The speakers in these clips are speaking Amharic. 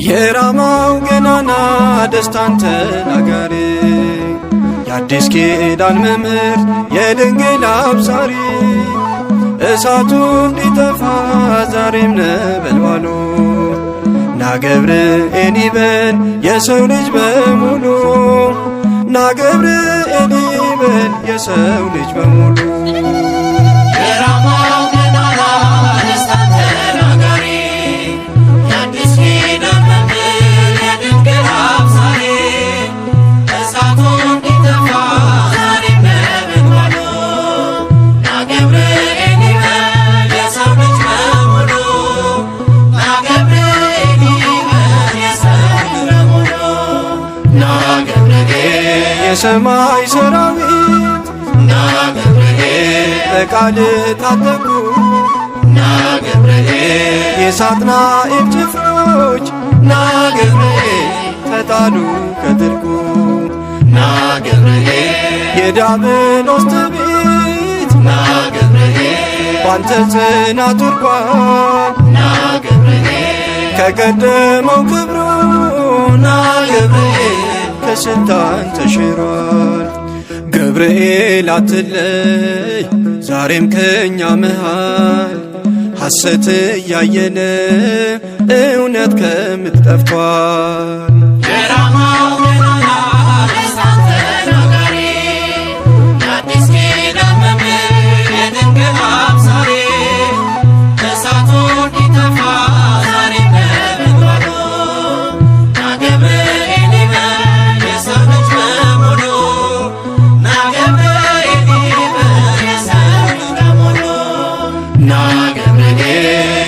የራማው ገናና ደስታን ተናጋሪ የአዲስ ኪዳን መምህር የድንግል አብሳሪ እሳቱ እንዲጠፋ ዛሬም ነበልባሉ ና ገብርኤል ይበል የሰው ልጅ በሙሉ ና ገብርኤል ይበል የሰው ልጅ በሙሉ የሰማይ ሰራዊት ና ገብርኤል በቃል ታጠቁ ና ገብርኤል የሳጥናኤል ጭፍሮች ና ገብርኤል ተጣሉ ከጥልቁ ና ገብርኤል የዲያብሎስ ትዕቢት ና ገብርኤል ባንተ ጽናት ወድቋል ና ገብርኤል ከቀደመው ክብሩ ና ገብርኤል ከስልጣን ተሽሯል። ገብርኤል አትለይ ዛሬም ከኛ መሃል ሐሰት እያየን እውነት ከምት ጠፍቷል።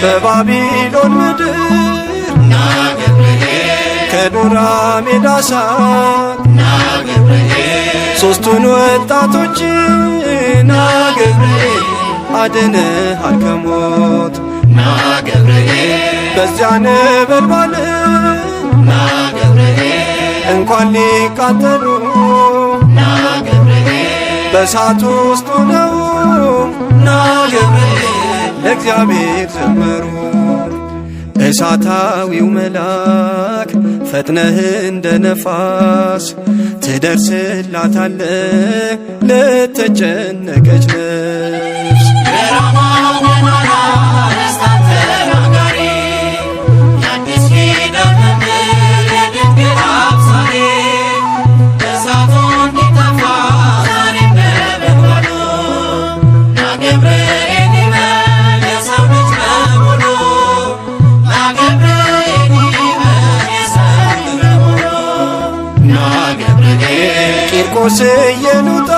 በባቢሎን ምድር ና ገብርኤል ከዱራ ሜዳ ሳት ና ገብርኤል ሦስቱን ወጣቶች ና ገብርኤል አድነሃል ከሞት ና ገብርኤል በዚያ ነበልባል ና ገብርኤል እንኳን ሊቃጠሉ ና ገብርኤል በእሳት ውስጥ ሆነው ና ገብርኤል ለእግዚአብሔር ዘመሩ። እሳታዊው መልአክ ፈጥነህ እንደ ነፋስ ትደርስላታለህ ለተጨነቀች ነፍስ። ቂርቆስ ኢየሉጣ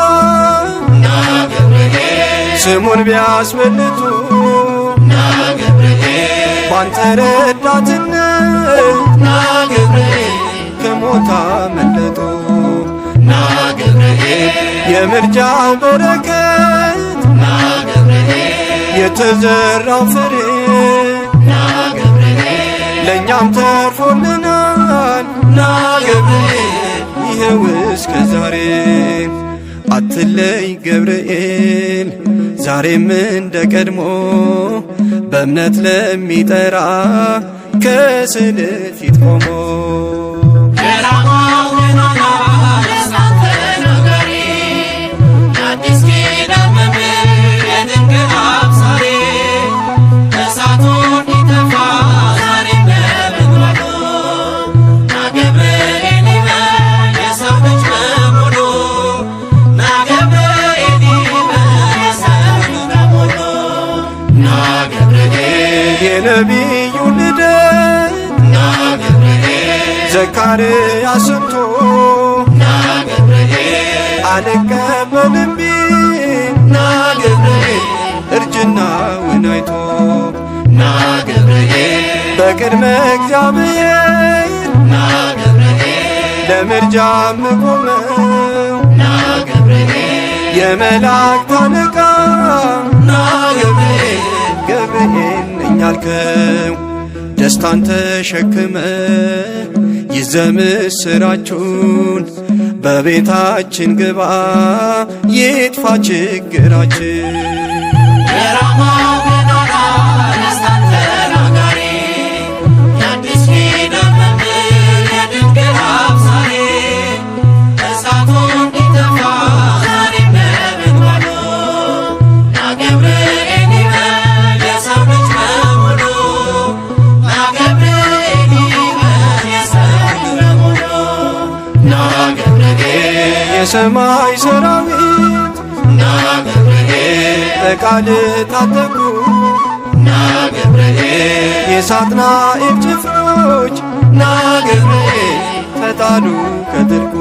ና ገብርኤል ስሙን ቢያስበልጡ ና ገብርኤል ባንተ ረዳትነት ና ገብርኤል ከሞት አመለጡ ና ገብርኤል የምልጃ በረከት ና ገብርኤል የተዘራው ፍሬ ና ገብርኤል ለእኛም ተርፎልናል ና ገብርኤል ይኸው እስከ ዛሬ። አትለይ ገብርኤል ዛሬም እንደ ቀድሞ በእምነት ለሚጠራ ከስዕል ፊት ቆሞ የነቢዩ ልደት ና ገብርኤል ዘካርያስ ሰምቶ ና ገብርኤል አልቀበልም ቢል ና ገብርኤል እርጅናውን አይቶ ና ገብርኤል በቅድመ እግዚአብሔር ና ገብርኤል ለምልጃ ምቆመው ና ገብርኤል የመላእክት አለቃ ና ገብርኤል ገብርኤል ነኝ አልከው ደስታን ተሸክመ ይዘህ ምስራቹን በቤታችን ግባ ይጥፋ ችግራችን። የራማው ገናና ደስታን ተናጋሪ የአዲስ ኪዳን መምህር የድንግል አብሳሪ እሳቱ እንዲጠፋ ዛሬም ነበልባሉ ና ገብርኤል ይበል የሰው ልጅ በሙሉ ና ገብርኤል ይበል የሰው ልጅ በሙሉ ና ገብርኤል የሰማይ ሰራዊት ና ገብርኤል በቃል ታጠቁ ና ገብርኤል የሳጥናኤል ጭፍሮች ና ገብርኤል ተጣሉ ከጥልቁ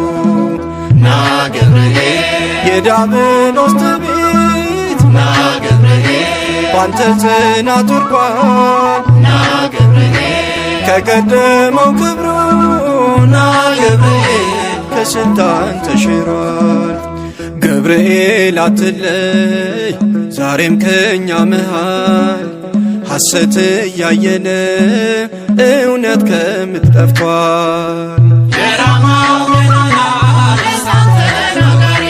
ና ገብርኤል የዲያብሎስ ትዕቢት ና ገብርኤል ባንተ ጽናት ወድቋል ና ገብርኤል ከቀደመው ክብሩ ና ገብርኤል ከስልጣን ተሽሯል። ገብርኤል አትለይ ዛሬም ከኛ መሃል ሐሰት እያየለ እውነት ከምት ጠፍቷል። የራማው ገናና ደስታን ተናጋሪ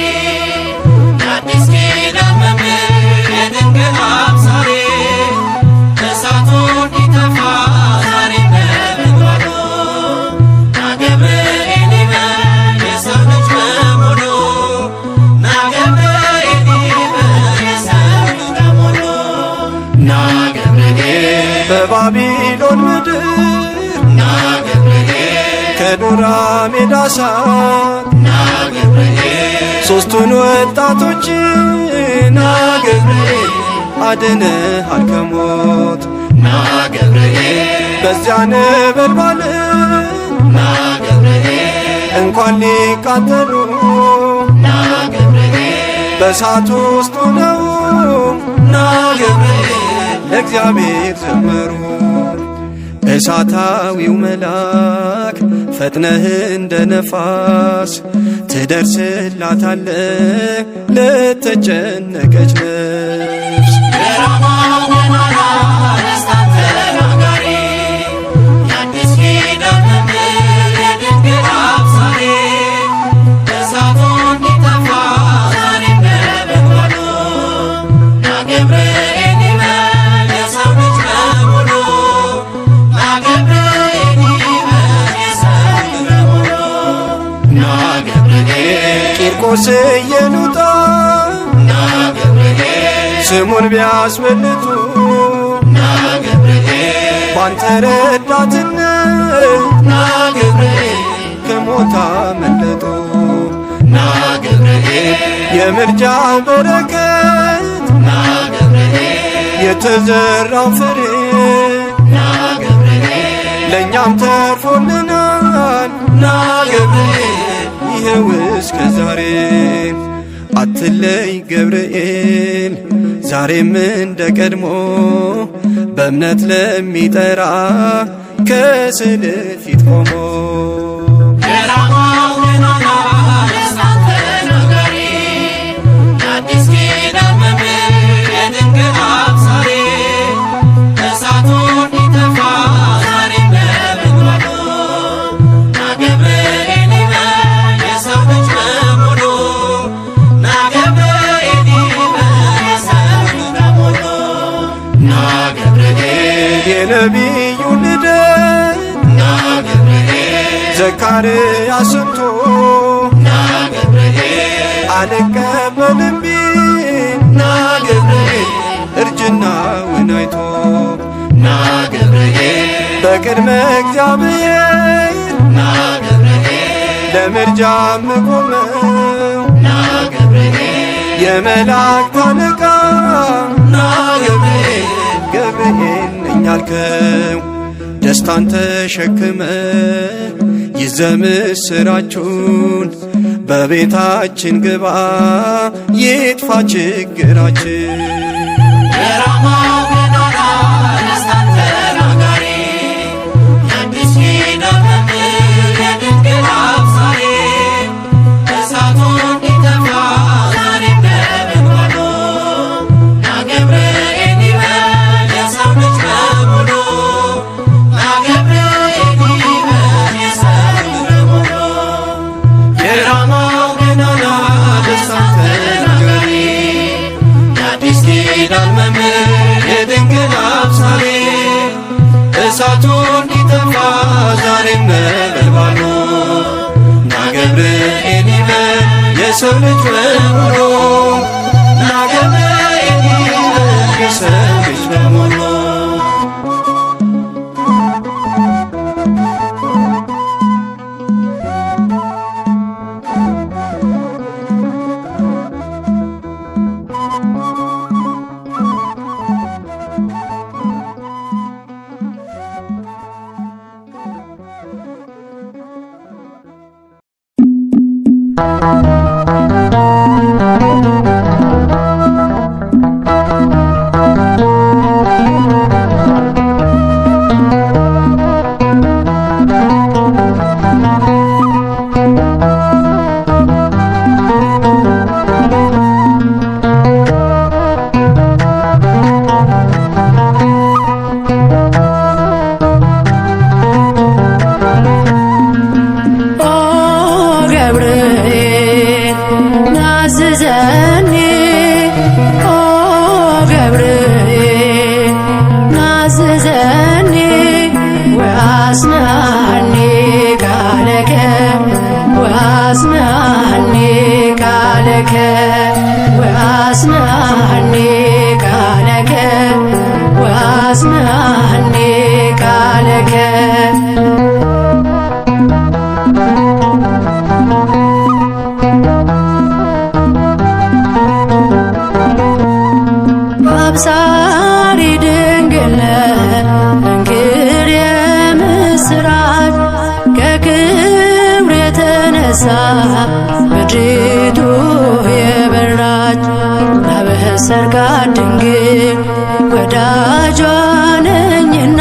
የአዲስ ኪዳን መምህር የድንግል አብሳሪ እሳቱ እንዲጠፋ ዛሬም ነበልባሉ ና ገብርኤል ይበል የሰው ልጅ በሙሉ ና ገብርኤል ይበል የሰው ልጅ በሙሉ ና ገብርኤል በባቢሎን ምድር ና ገብርኤል ከዱራ ሜዳ ሳት ና ገብርኤል ሦስቱን ወጣቶች ና ገብርኤል አድነሃል ከሞት ና ገብርኤል በዚያ ነበልባል ና ገብርኤል እንኳን ሊቃጠሉ ና ገብርኤል በእሳት ውስጥ ሆነው ና ገብርኤል ለእግዚአብሔር ዘመሩ። እሳታዊው መልአክ ፈጥነህ እንደ ነፋስ ትደርስላታለህ ለተጨነቀች ነፍስ። የራማው ገናና ደስታን ተናጋሪ የአዲስ ኪዳን መምህር የድንግል አብሳሪ እሳቱ እንዲጠፋ ዛሬም ነበልባሉ ና ገብርኤል ይበል የሰው ልጅ በሙሉ ና ገብርኤል ይበል የሰው ልጅ በሙሉ ና ገብርኤል ቂርቆስ ኢየሉጣ ና ገብርኤል ስሙን ቢያስበልጡ ና ገብርኤል ባንተ ረዳትነት ና ገብርኤል ከሞት አመለጡ። ና ገብርኤል የምልጃ በረከት ና ገብርኤል የተዘራው ፍሬ ና ገብርኤል ለእኛም ተርፎልናል ና ገብርኤል ይኸው እስከ ዛሬ። አትለይ ገብርኤል ዛሬም እንደ ቀድሞ በእምነት ለሚጠራ ከስዕል ፊት ቆሞ። የራማው ገናና ደስታን ተናጋሪ የአዲስ ኪዳን መምህር የድንግል አብሳሪ እሳቱ እንዲጠፋ ዛሬም ነበልባሉ ና ገብርኤል ይበል የሰው ልጅ በሙሉ ና ገብርኤል ይበል የሰው ልጅ በሙሉ ና ገብርኤል የነቢዩ ልደት ና ገብርኤል ዘካርያስ ሰምቶ ና ገብርኤል አልቀበልም ቢል ና ገብርኤል እርጅናውን አይቶ ና ገብርኤል በቅድመ እግዚአብሔር ና ገብርኤል ለምልጃ ምቆመው ና ገብርኤል የመላእክት አለቃ ና ገብርኤል ገብርኤል ነኝ አልከው ደስታን ተሸክመ ይዘህ ምስራቹን በቤታችን ግባ ይጥፋ ችግራችን። የራማው ገናና ደስታን ተናጋሪ የሰው ልጅ በሙሉ ና ገብርኤል ይበል የሰው ልጅ በሙሉ አብሳሪ ድንግል እንግር የምስራች ከክብር የተነሳ ምድሪቱ የበራች ላበሰርካት ድንግል ወዳጇ ነኝና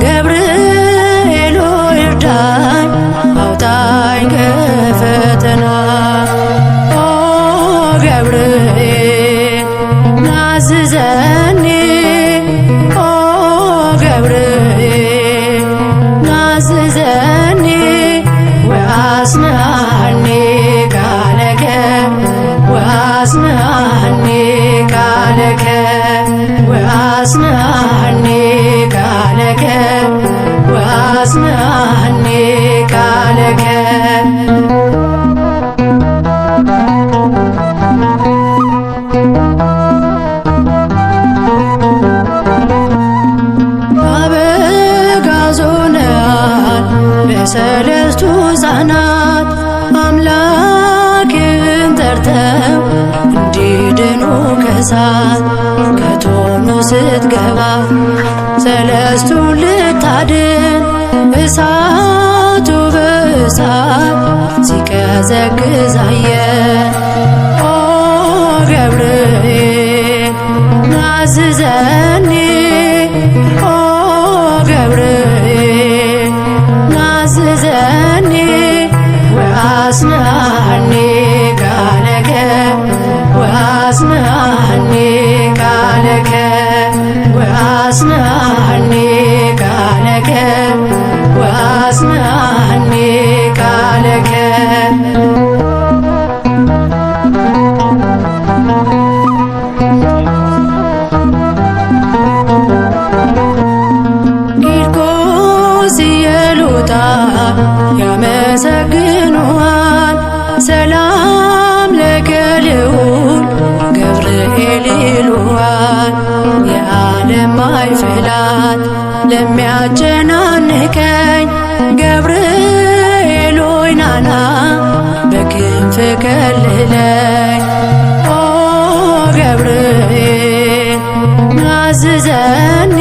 ገብርኤል ሆይ እርዳኝ አውጣኝ ከፈተና ገብርኤል ናዝዘኒ ገብርኤል ናዝዘኒ ወአጽናኒ ቃለከ ወአጽናኒ ቃለከ ወአጽናኒ ቃለከ ወአጽናኒ ቃለከ ሰለስቱ ሕፃናት አምላክን ጠርተው እንዲድኑ ከእሳት ከቶኑ ስትገባ ሰለስቱ ልታድን እሳቱ በእሳት ሲቀዘቅዝ አየን። ኦ ገብርኤል ናዝዘኒ ኦ ገብርኤል ናዝዘኒ ወአጽናኒ ቃለከ ወአጽናኒ ቃለከ ወአጽናኒ ቃለከ ወአጽናኒ ቃለከ ያመሰግኑሃል ሰላም ለከ ልዑል ገብርኤል ይሉሃል። የዓለም ማዕበላት ለሚያጨናንቀኝ ገብርኤል ሆይ ናና በክንፍ ከልለኝ። ኦ ገብርኤል ናዝዘኒ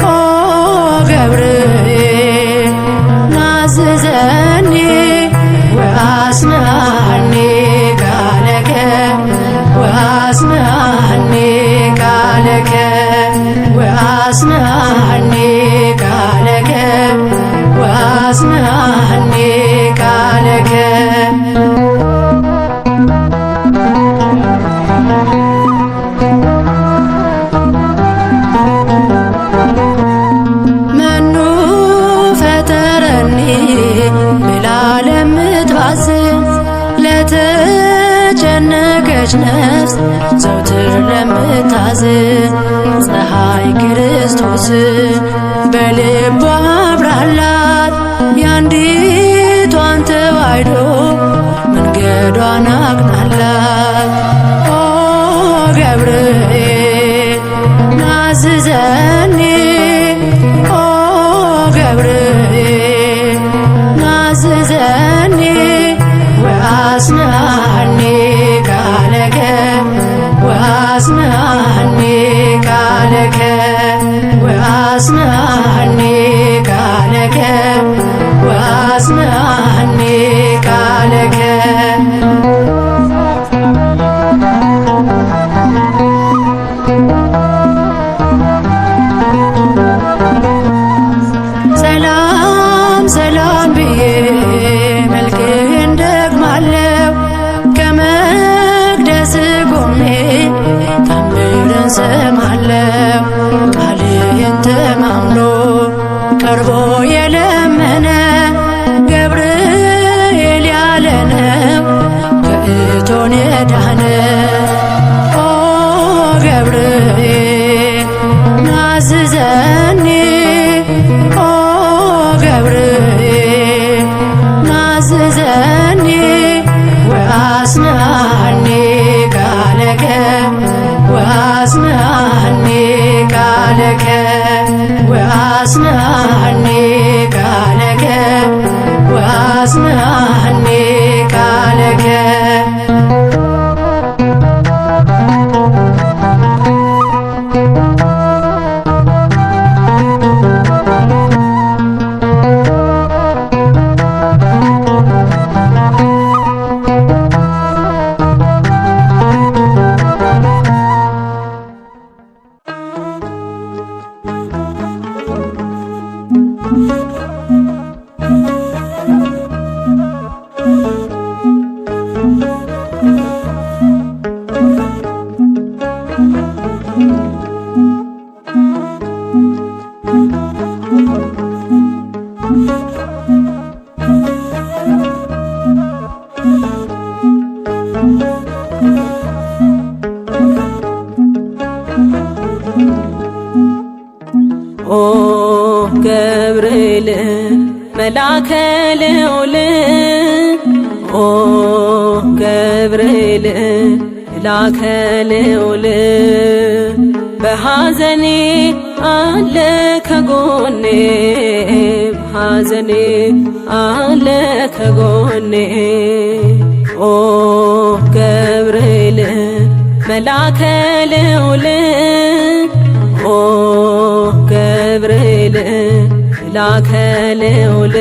ኦ ገብርኤል ናዝዘኒ ወአጽናኒ ቃለከ ወአጽናኒ ቃለከ ወአጽናኒ ቃለከ ወአጽናኒ ቃለከ መኑ ፈጠረኒ ብላ ለምትባዝን ለተጨነቀች ነፍስ ዘውትር ለምታዝን ፀሐይ ክርስቶስን በልቧ አብራላት የአንዲቷን ተዋሕዶ መንገድ መንገዷን አቅናላት። ኦ ገብርኤል ናዝዘኒ ኦ ገብርኤል ናዝዘኒ ወአጽናኒ ቃለከ ወአጽናኒ ቃለከ ወአጽናኒ ቃለከ ወአጽናኒ ቃለከ ሰላም ሰላም ብዬ መልክህን ደግማለሁ ከመቅደስ ቆሜ ታምርን ሰማለሁ። ቃልህን ተማምኖ ቀርቦ የለመነ ገብርኤል ያለነው ከእቶን የዳነ ኦ ገብርኤል ናዝዘኒ ኦ ገብርኤል ናዝዘኒ ወአጽናኒ ቃለከ ወአጽናኒ ቃለከ ወአጽናኒ ቃለከ ወአጽናኒ ቃለከ ኦ ገብርኤል መላከ ልዑል ኦ ገብርኤል መላከ ልዑል በሐዘኔ አለ ከጎኔ በሐዘኔ አለ ከጎኔ ኦ ገብርኤል መላከ ልዑል ኦ ገብርኤል መላከ ልዑል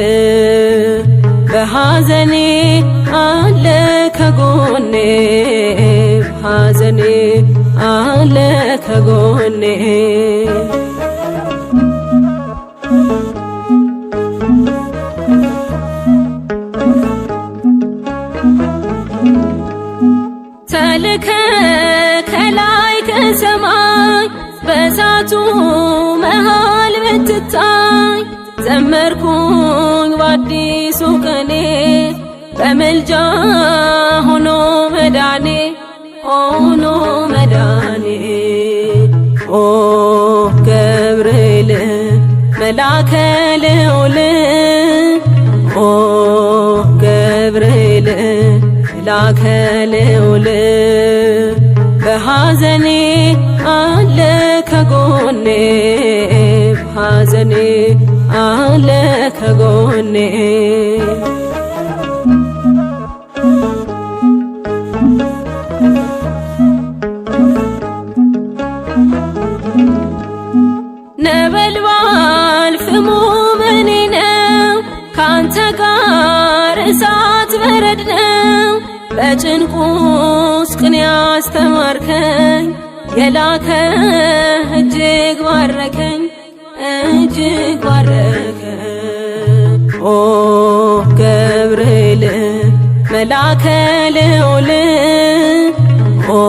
በሐዘኔ አለ ከጎኔ በሐዘኔ አለ ከጎኔ ተልከ ከላይ ከሰማይ በእሳቱ መሃል ብትታይ ዘመርኩኝ በአዲሱ ቀኔ በምልጃ ሆኖ መዳኔ ሆኖ መዳኔ ኦ ገብርኤል መላከ ልዑል ኦ ገብርኤል መላከ ልዑል በሐዘኔ አለ ከጎኔ በሐዘኔ አለ ከጎኔ ነበልባል ፍሙ ምኔ ነው ካንተ ጋር እሳት በረድ ነው በጭንቁ ውስጥ ቅኔ ያስተማርከኝ የላከ እጅግ ባረከኝ እጅግ ባረከኝ ኦ ገብርኤል መላከ ልዑል ኦ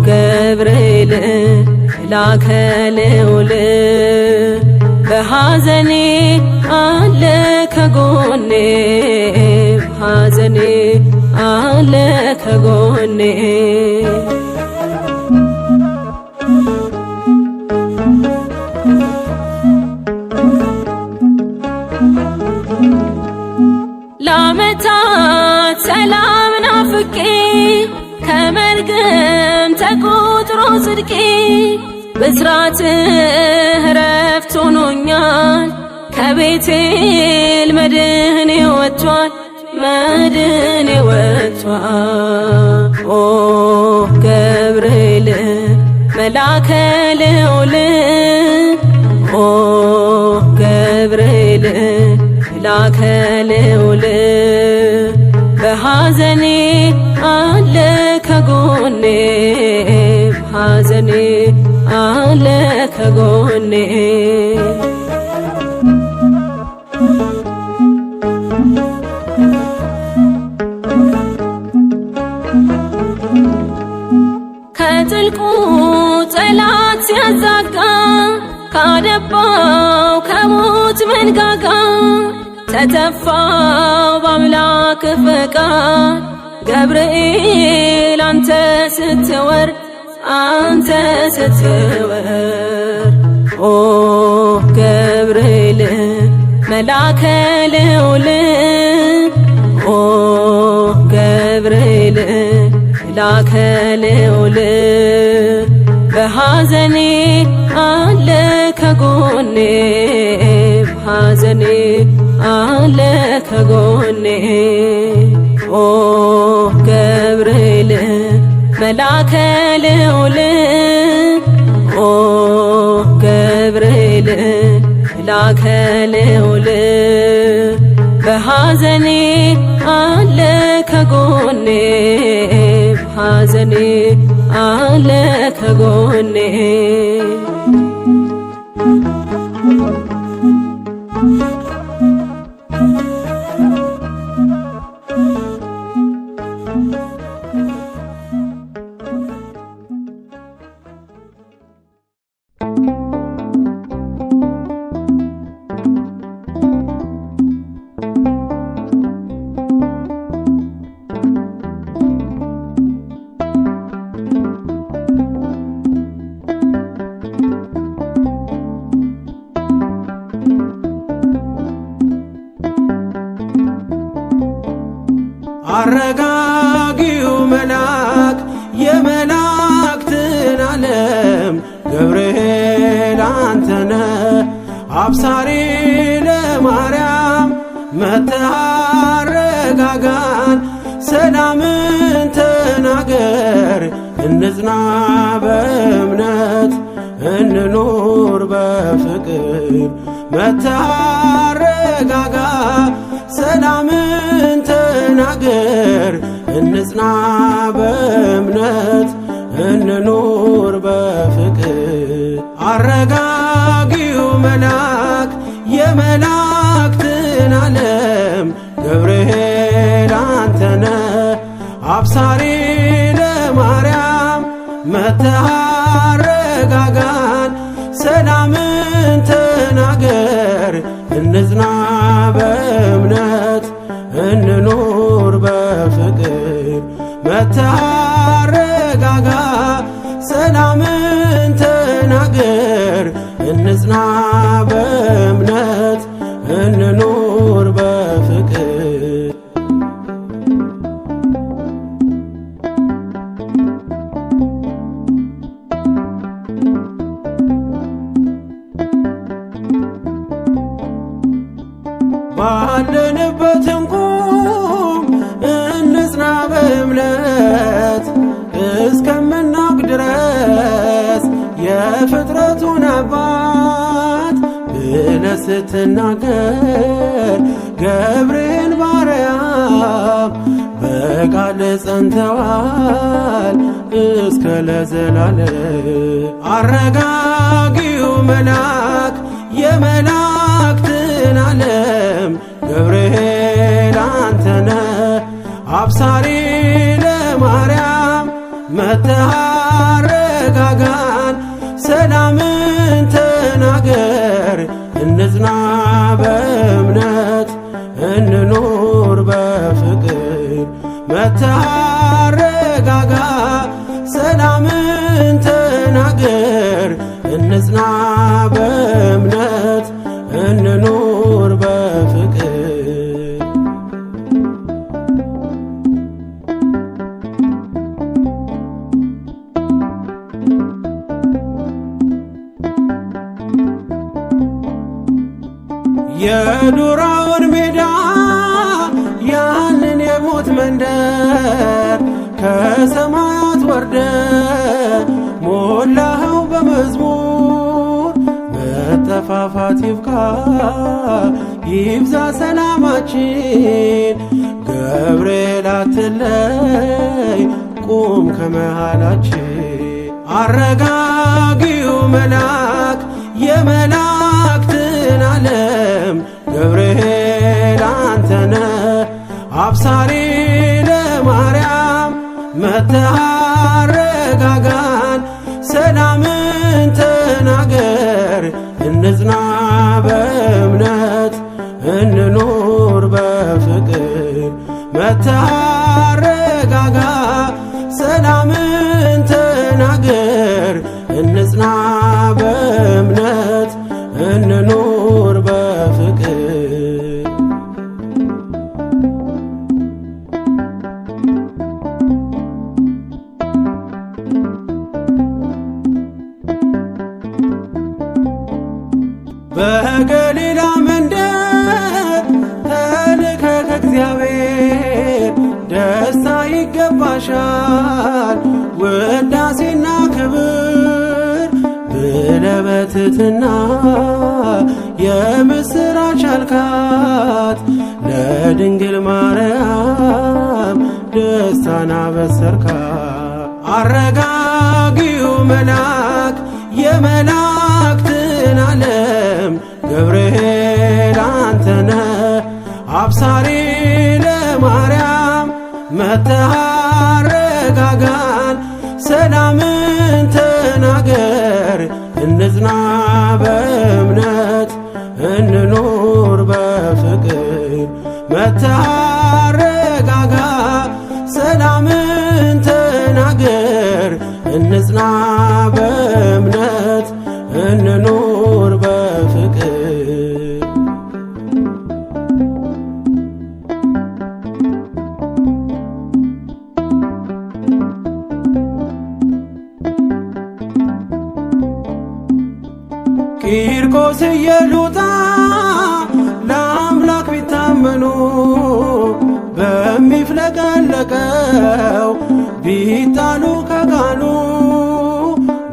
ገብርኤል መላከ ልዑል በሐዘኔ አለ ከጎኔ በሐዘኔ አለ ከጎኔ ለዓመታት ሰላም ናፍ ተጠብቄ ከመርገም ተቆጥሮ ጽድቄ ብስራትህ ዕረፍት ሆኖኛል ከቤቴል መድህኔ ወጥቷል መድህኔ ወጥቷል። ኦ ገብርኤል መላከ ልዑል ኦ ገብርኤል መላከ ልዑል በሐዘኔ አለ ከጎኔ በሐዘኔ አለ ከጎኔ ከጥልቁ ጠላት ሲያዛጋ ካደባው ከሞት መንጋጋ ተተፋው በአምላክ ፈቃድ ገብርኤል አንተ ስትወርድ አንተ ስትወርድ ኦ ገብርኤል መላከ ልዑል ኦ ገብርኤል መላከ ልዑል በሐዘኔ አለ ከጎኔ በሐዘኔ አለ ከጎኔ ኦ ገብርኤል መላከ ልዑል ኦ ገብርኤል መላከ ልዑል በሐዘኔ አለ ከጎኔ በሐዘኔ አለ ከጎኔ አረጋጊው መልአክ የመላእክትን ዓለም ገብርኤል አንተነ አብሳሪ ለማርያም መጥተህ አረጋጋን ሰላምን ተናገር እንጽና በእምነት እንኑር በፍቅር መጥተህ አረጋጋ ሰላምን ተናገር እንጽና በእምነት እንኑር በፍቅር አረጋጊው መልአክ የመላእክትን ዓለም ገብርኤል አንተነ አብሳሪ ለማርያም መጥተህ አረጋጋን ሰላምን ተናገር እንጽና በእምነት እንኑር በፍቅር መጥተህ አረጋጋ ሰላምን ተናገር እንጽና በእምነት እንኑር በፍቅር ባለንበት እንቁም እንጽና በእምነት እስከምናውቅ ድረስ የፍጥረቱን አባት ብለህ ስትናገር ገብርኤል ማርያም በቃል ጸንተዋል እስከ ለዘላለም አረጋጊው መልአክ የመላእክትን ዓለም ገብርኤል አንተነ አብሳሪ ለማርያም መጥተህ አረጋጋን ሰላምን ተናገር እንጽና በእምነት እንኑር በፍቅር መጥተህ አረጋጋ ሰላምን ተናገር እንጽና በእምነት እንኑር በፍቅር የዱራውን ሜዳ ያንን የሞት መንደር ከሰማያት ወርደ ሞላኸው በመዝሙር። መጠፋፋት ይብቃ ይብዛ ሰላማችን፣ ገብርኤል አትለይ ቁም ከመሃላችን። አረጋጊው መልአክ የመላእክትን ዓለም ገብርኤል አንተነ አብሳሪ ለማርያም መጥተህ አረጋጋን። ሰላምን ተናገር እንጽና በእምነት እንኑር በፍቅር። መጥተህ አረጋጋ ሰላምን ተናገር እንጽና በእምነት እንኑር በፍቅር። በገሊላ መንደር ተልከ ከእግዚአብሔር ደስታ ይገባሻል ውዳሴና ክብር ብለህ በትሕትና የምስራች አልካት። ለድንግል ማርያም ደስታን አበሰርካት። አረጋጊው መልአክ የመላእክትን ዓለም ገብርኤል አንተነ አብሳሪ ለማርያም መጥተህ አረጋጋን። ሰላምን ተናገር እንጽና በእምነት እንኑር በፍቅር። መጥተህ አረጋጋ ሰላምን ተናገር እንጽና በእምነት እንኑር በፍቅር። ቂርቆስ ኢየሉጣ ለአምላክ ቢታመኑ በሚፍለቀለቀው ቢጣሉ ከቃሉ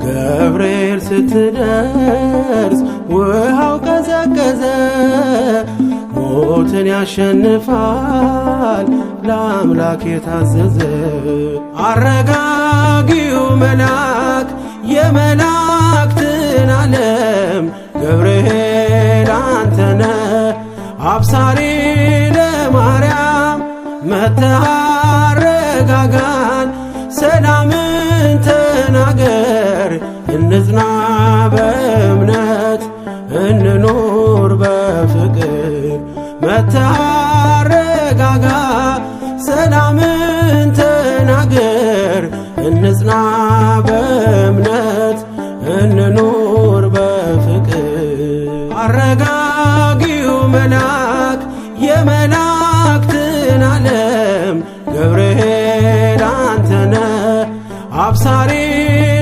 ገብርኤል ስትደርስ ውሃው ቀዘቀዘ። ሞትን ያሸንፋል ለአምላክ የታዘዘ። አረጋጊው መልአክ የመላእክትን ዓለም ገብርኤል አንተነ አብሳሪ ለማርያም መጥተህ አረጋጋን። ሰላምን ተናገር እንጽና በእምነት እንኑር በፍቅር። መጥተህ አረጋጋ ሰላምን ተናገር እንጽና በእምነት እንኑር በፍቅር። አረጋጊው መልአክ የመላእክትን ዓለም ገብርኤል አንተነ አብሳሪ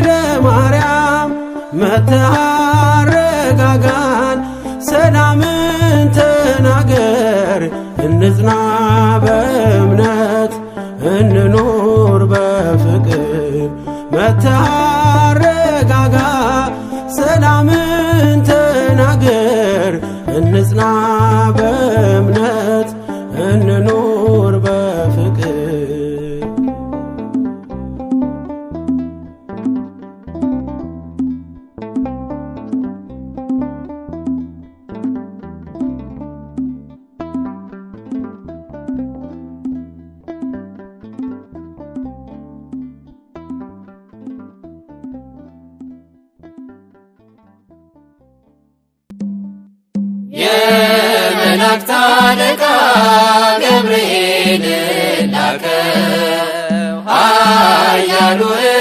ለማርያም መጥተህ አረጋጋን። ሰላምን ተናገር እንጽና በእምነት እንኑር በፍቅር። መጥተህ አረጋጋ ሰላምን ተናገር እንጽና በእምነት እንኑር በፍቅር። የመላእክት አለቃ ገብርኤል ላከው ኃያሉ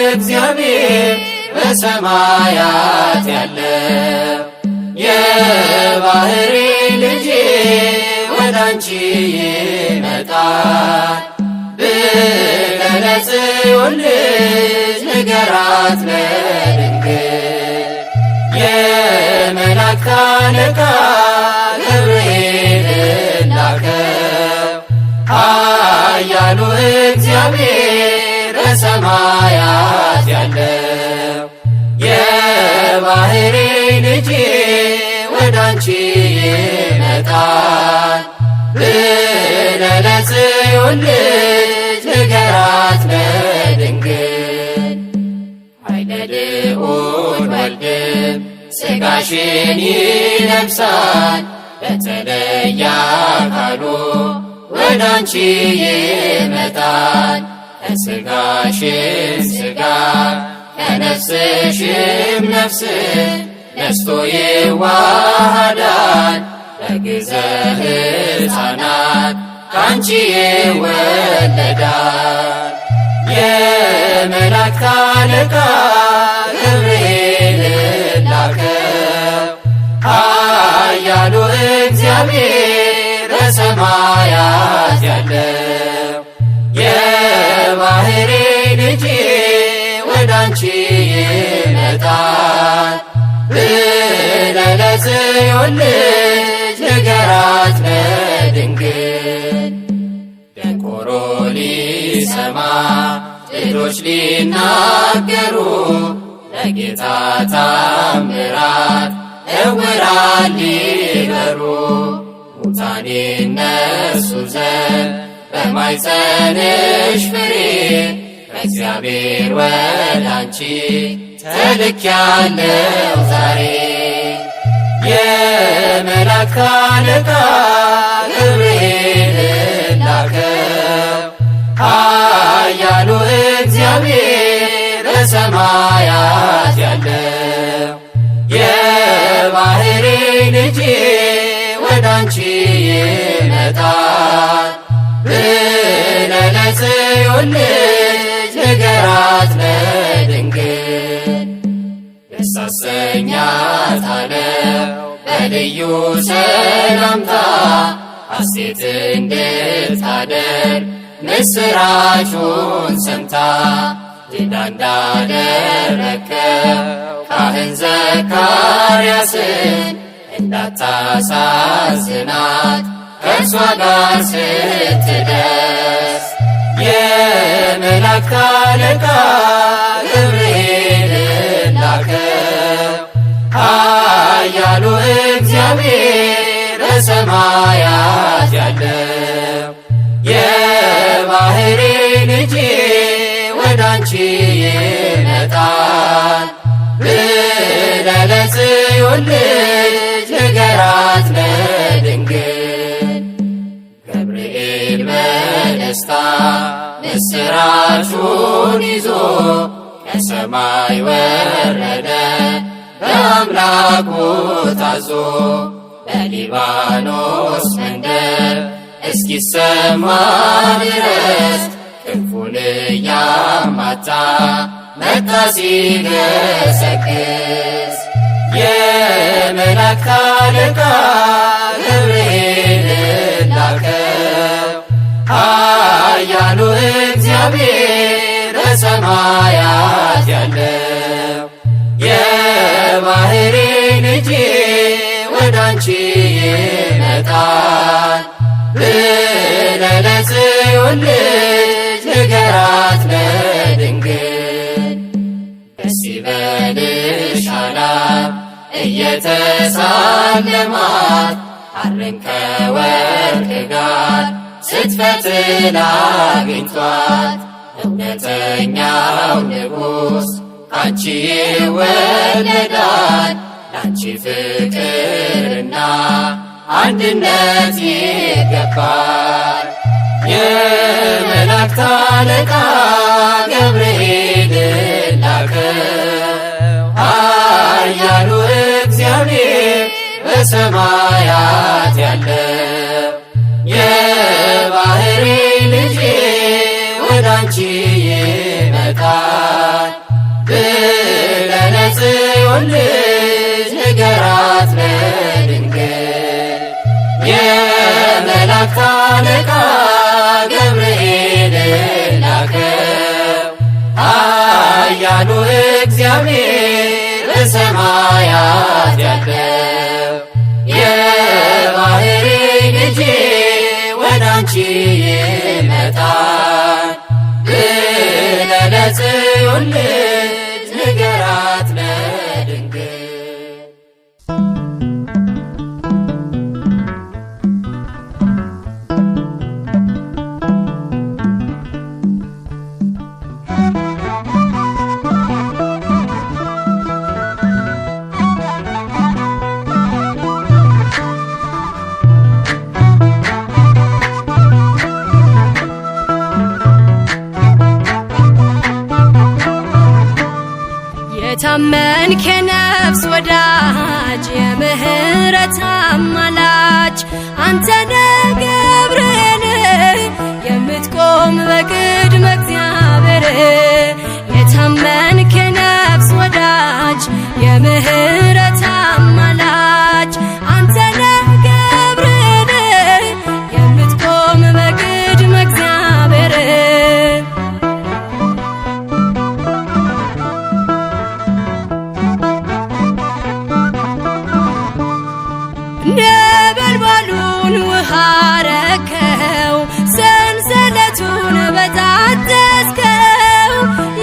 እግዚአብሔር በሰማያት ያለው የባሕሪ ልጄ ወዳንቺ ይመጣል ብለህ ለጽዮን ልጅ ንገራት ለድንግል የመላእክት አለቃ ገብርኤል ላከው ኃያሉ እግዚአብሔር በሰማያት ያለው የባሕርይ ልጄ ወዳንቺ ይመጣል ብለህ ለጽዮን ልጅ ንገራት ለድንግል። ኃይለ ልዑል ወልድም ሥጋሽን ይለብሳል በተለየ አካሉ ወዳንቺ ይመጣል ከሥጋሽም ሥጋ ከነፍስሽም ነፍስ ነስቶ ይዋሃዳል በግዘ ሕፃናት ካንቺ ይወለዳል። የመላእክት አለቃ ገብርኤል ላከው ኃያሉ እግዚአብሔር በሰማያት ያለው የባሕርይ ልጄ ወዳንቺ ይመጣል ብለህ ለጽዮን ልጅ ንገራት ለድንግል። ደንቆሮ ሊሰማ ጭዶች ሊናገሩ ለጌታ ታምራት ዕውራን ሊበሩ ሙታን ይነሱ ዘንድ በማኅፀንሽ ፍሬ ከእግዚአብሔር ወዳንቺ ተልኬአለሁ ዛሬ። የመላእክት አለቃ ገብርኤል ላከው ኃያሉ እግዚአብሔር በሰማያት ያለው የባሕርይ ልጄ ወዳንቺ ይመጣል ብለህ ለጽዮን ልጅ ንገራት ለድንግል። ደስ አሰኛታለሁ በልዩ ሰላምታ ሐሴት እንድታደርግ ምስራቹን ሰምታ ድዳ እንዳደረከው ካህን ዘካርያስን እንዳታሳዝናት ከእርሷ ጋር ስትደርስ የመላእክት አለቃ ገብርኤል ላከው ኃያሉ እግዚአብሔር በሰማያት ያለው የባሕርይ ልጄ ወዳንቺ ይመጣል ብለህ ለጽዮን ልጅ ንገራት ለድንግል። ገብርኤል በደስታ ምስራቹን ይዞ ከሰማይ ወረደ በአምላኩ ታዞ በሊባኖስ መንደር እስኪሰማ ድረስ ክንፉን እያማታ መጣ ሲገሰግስ። የመላእክት አለቃ ገብርኤል ላከው ኃያሉ እግዚአብሔር በሰማያት ያለው የባሕርይ ልጄ ወዳንቺ ይመጣል ብለህ ለጽዮን ልጅ ንገራት ለድንግል። ደስ ይበልሽ አላት እየተሳለማት ሐርን ከወርቅ ጋር ስትፈትል አግኝቷት እውነተኛው ንጉሥ ካንቺ ይወለዳል ላንቺ ፍቅርና አንድነት ይገባል። የመላእክት አለቃ ገብርኤል ላከው ኃያሉ እግዚአብሔር በሰማያት ያለው የባሕርይ ልጄ ወዳንቺ ይመጣል ብለህ ለጽዮን ልጅ ንገራት ለድንግል። የመላእክት አለቃ ገብርኤል ላከው ኃያሉ እግዚአብሔር በሰማያት ያለው የባሕሪ ልጅ ወዳንቺ ይመጣል ብለህ ለጽዮን ልጅ ንገራት ለድንግል። የታመንክ የነፍስ ወዳጅ የምህረት አማላጅ አንተነ ገብርኤል የምትቆም በቅድመ እግዚአብሔር። የታመንክ የነፍስ ወዳጅ የምህረት አማላጅ አንተነ ገብርኤል የምትቆም በቅድመ እግዚአብሔር። ነበልባሉን ውሃ ረከው ሰንሰለቱን በጣጠስከው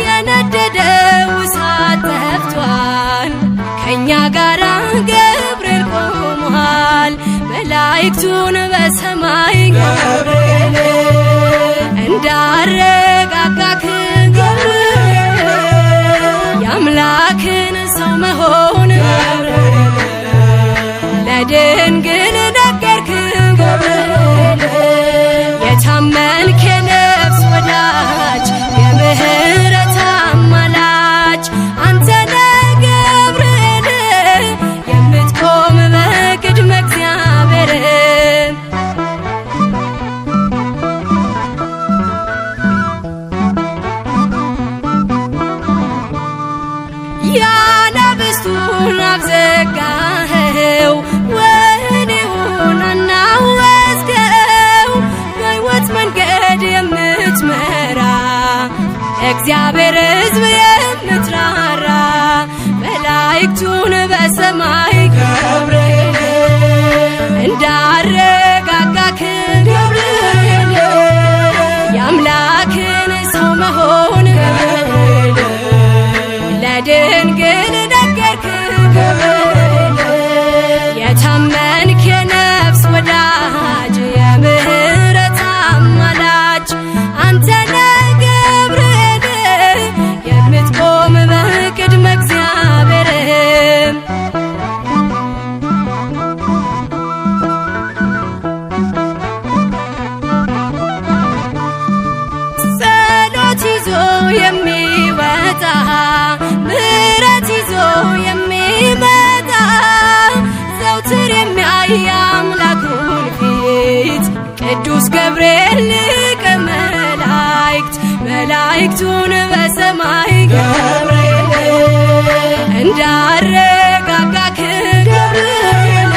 የነደደው እሳት ጠፍቷል ከእኛ ጋር ገብርኤል ቆሟል። መላእክቱን በሰማይ ገብርኤል እንዳረጋጋክ ገብርኤል የአምላክን ሰው መሆን ለድንግል ነገርክ ገብርኤል። የታመንክ የነፍስ ወዳጅ የምህረት አማላጅ አንተነ ገብርኤል የምትቆም በቅድመ እግዚአብሔር። ያናብስቱን አፍ ዘጋኸው ወህኒውን አናወጽከው በሕይወት መንገድ የምትመራ እግዚአብሔር ሕዝብ የምትራራ መላእክቱን በሰማይ ገብርኤል እንዳረጋጋክ ገብርኤል የአምላክን ሰው መሆን ለድንግል ነገርክ ገብርኤል። የታመንክ የነፍስ ወዳጅ የምህረት አማላጅ አንተነ ገብርኤል የምትቆም በቅድመ እግዚአብሔር። ጸሎት ይዞ የሚወጣ ምሕረት ይዞ የሚመጣ ዘውትር የሚያይ አምላኩን ፊት ቅዱስ ገብርኤል ሊቀ መላእክት መላእክቱን በሰማይ ገብርኤል እንዳረጋጋክ ገብርኤል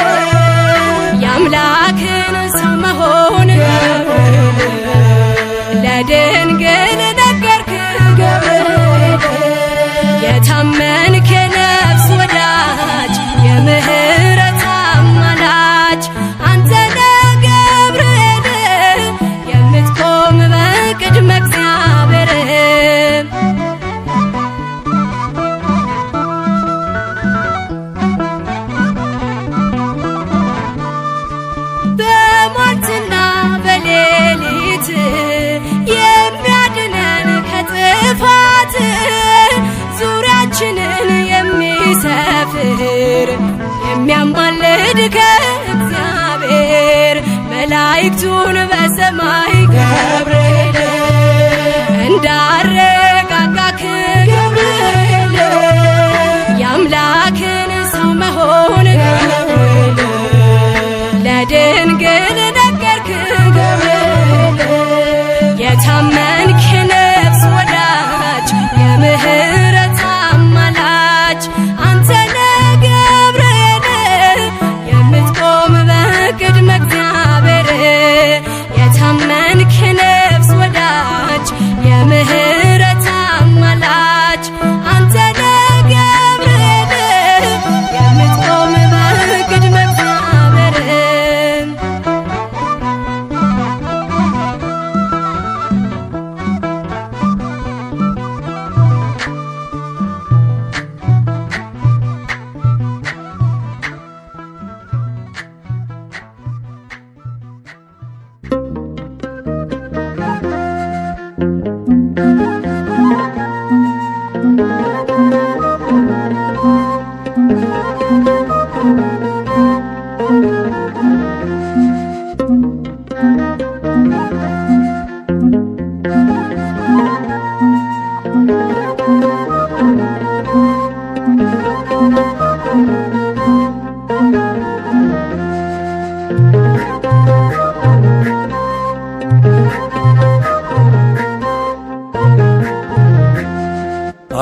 የአምላክን ሰው መሆን ለድንግል ነገርክ ገብርኤል። የታመንክ የነፍስ ወዳጅ የምህረት አማላጅ አንተነ ገብርኤል የምትቆም በቅድመ እግዚአብሔር። በሟርትና በሌሊት የሚያድነን ከጥፋት ዙሪያችንን የሚሰፍር የሚያማልድ ከእግዚአብሔር መላእክቱን በሰማይ ገብርኤል እንዳረጋጋክ ገብርኤል የአምላክን ሰው መሆን ለድንግል ነገርክ ገብርኤል። የታመንክ የነፍስ ወዳጅ የምህረት አማላጅ አንተነ ገብርኤል የምትቆም በቅድመ እግዚአብሔር። የታመንክ የነፍስ ወዳጅ የምህረት አማላጅ አንተነ ገብርኤል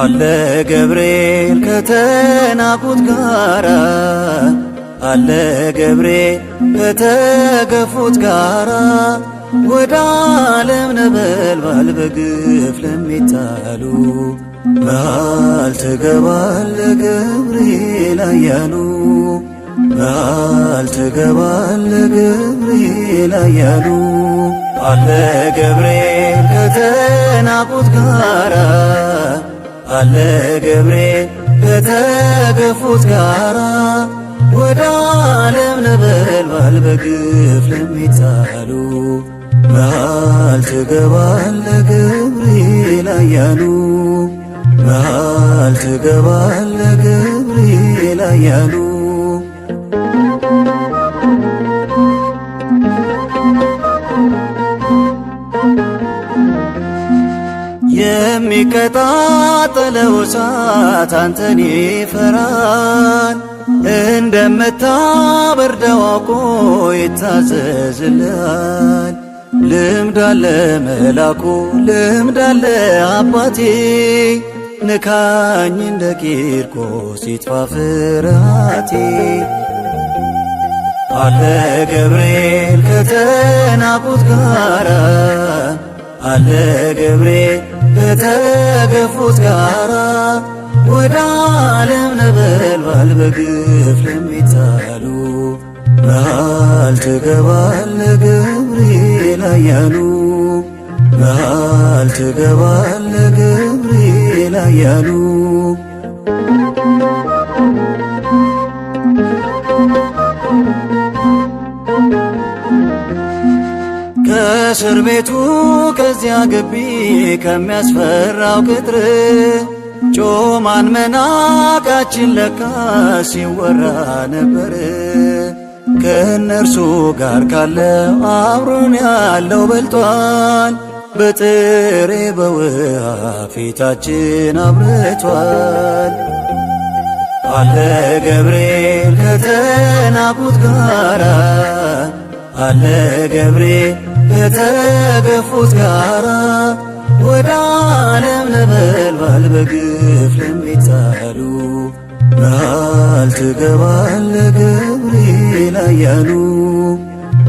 አለ ገብርኤል ከተናቁት ጋራ አለ ገብርኤል ከተገፉት ጋራ ወደ ዓለም ነበልባል በግፍ ለሚጣሉ መሃል ትገባለህ ገብርኤል አያሉ መሃል ትገባለህ ገብርኤል አያሉ አለ ገብርኤል ከተናቁት ጋራ አለ ገብርኤል ከተገፉት ጋራ ወደ ዓለም ነበልባል በግፍ ለሚጣሉ መሃል ትገባለህ ገብርኤል አያሉ መሃል ትገባለህ ገብርኤል አያሉ የሚቀጣጠለው እሳት አንተን ይፈራል እንደምታበርደው አውቆ ይታዘዝልሃል። ልምድ አለ መላኩ ልምድ አለ አባቴ ንካኝ እንደ ቂርቆስ ይጥፋ ፍርሃቴ አለ ገብርኤል ከተናቁት ጋራ አለ ገብርኤል ከተገፉት ጋራ ወደ ዓለም ነበልባል በግፍ ለሚጣሉ መሃል ትገባለህ ገብርኤል አያሉ መሃል ትገባለህ ገብርኤል አያሉ ከእስር ቤቱ ከዚያ ግቢ ከሚያስፈራው ቅጥር ጮማን መናቃችን ለካ ሲወራ ነበር። ከእነርሱ ጋር ካለው አብሮን ያለው በልጧል። በጥሬ በውሃ ፊታችን አብርቷል። አለ ገብርኤል ከተናቁት ጋራ አለ ገብርኤል ከተገፉት ጋራ ወደ ዓለም ነበልባል በግፍ ለሚጣሉ መሃል ትገባለህ ገብርኤል አያሉ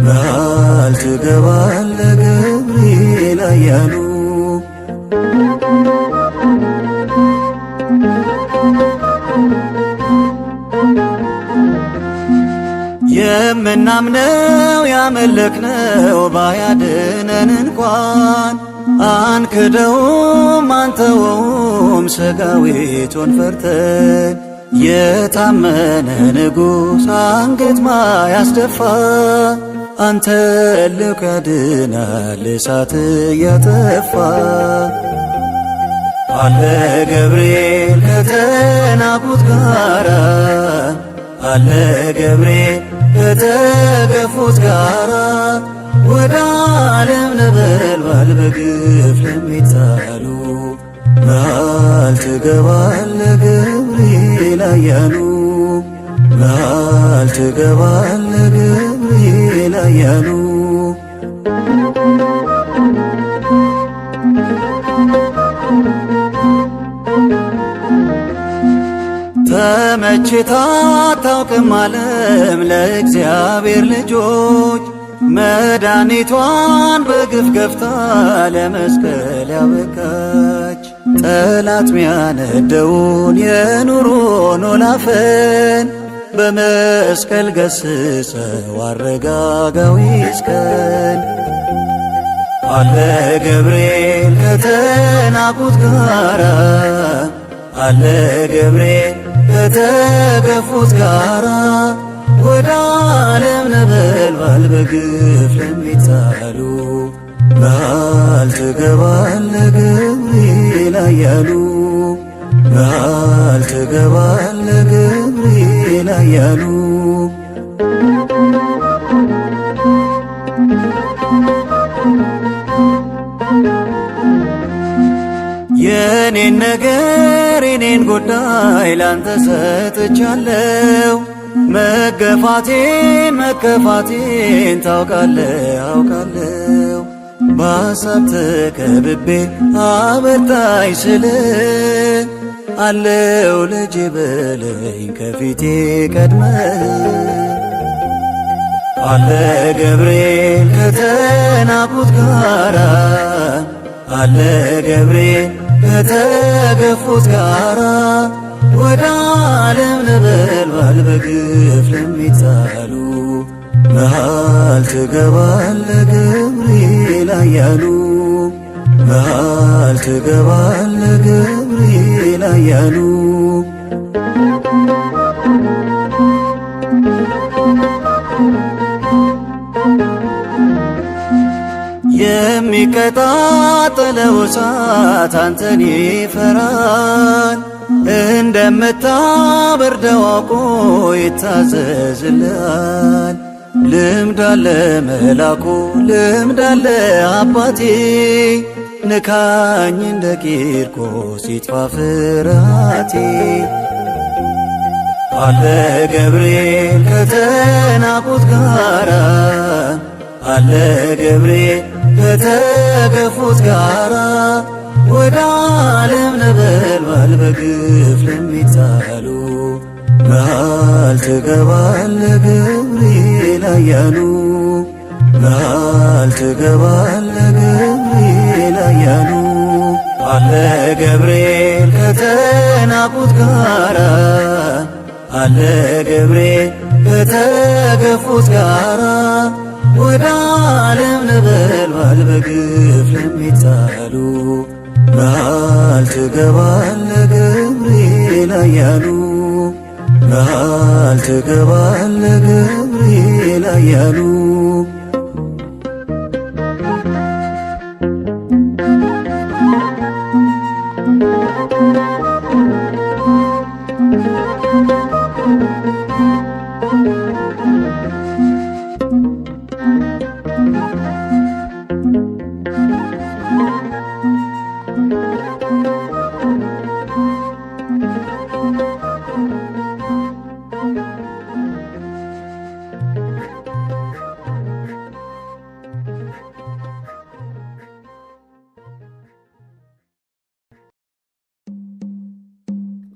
መሃል ትገባለህ ገብርኤል አያሉ የምናምነው ያመለክነው ባያድነን እንኳን አንክደውም አንተውም ሥጋዊቱን ፈርተን የታመነ ንጉሥ አንገት ማያስደፋ አንተ ልኮ ያድናል እሳት እያጠፋ አለ ገብርኤል ከተናቁት ጋራ አለ ገብርኤል ከተገፉት ጋራ ወደ ዓለም ነበልባል በግፍ ለሚጣሉ መሃል ትገባለህ ገብርኤል አያሉ መሃል ትገባለህ ገብርኤል አያሉ ተመችታ አታውቅም ዓለም ለእግዚአብሔር ልጆች መድኃኒቷን በግፍ ገፍታ ለመስቀል ያበቃች ጠላት ሚያነደውን የኑሮን ወላፈን በመስቀል ገስጸው አረጋጋው ይስቀል አለ ገብርኤል ከተናቁት ጋራ አለ ገብርኤል ከተገፉት ጋራ ወደ ዓለም ነበልባል በግፍ ለሚጣሉ መሃል ትገባለህ ገብርኤል አያሉ መሃል ትገባለህ ገብርኤል አያሉ የኔን ነገር የኔን ጉዳይ ላንተ ሰጥቻለሁ መገፋቴን መከፋቴን ታውቃለህ አውቃለሁ በሐሳብ ተከብቤ አበርታኝ ስል አለው ልጅ በለኝ ከፊቴ ቀድመህ አለ ገብርኤል ከተናቁት ጋራ አለ ገብርኤል ከተገፉት ጋራ ወደ ዓለም ነበልባል በግፍ ለሚጣሉ መሃል ትገባለህ ገብርኤል ኃያሉ መሃል ትገባለህ ገብርኤል ኃያሉ የሚቀጣጠለው እሳት አንተን ይፈራል እንደምታበርደው አውቆ ይታዘዝልሃል። ልምድ አለ መላኩ ልምድ አለ አባቴ ንካኝ እንደ ቂርቆስ ይጥፋ ፍርሃቴ አለ ገብርኤል ከተናቁት ጋራ አለ ገብርኤል ከተገፉት ጋራ ወደ ዓለም ነበልባል በግፍ ለሚጣሉ መሃል ትገባለህ ገብርኤል ኃያሉ መሃል ትገባለህ ገብርኤል ኃያሉ አለ ገብርኤል ከተናቁት ጋራ አለ ገብርኤል ከተገፉት ጋራ ወደ ዓለም ነበልባል በግፍ ለሚጣሉ መሃል ትገባለህ ገብርኤል ኃያሉ መሃል ትገባለህ ገብርኤል ኃያሉ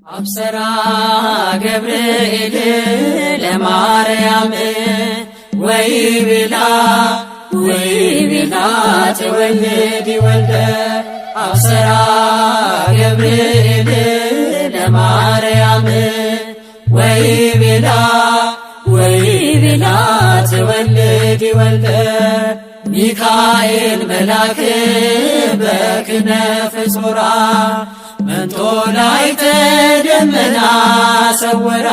አብሰራ ገብርኤል ለማርያም ወይ ብላ ትወልድ ወልደ አብሰራ ገብርኤል ለማርያም ወይ ብላ ትወልድ ወልደ ሚካኤል መልአክ በክነፍ ጾራ መንጦላዕተ ደመና ሰወራ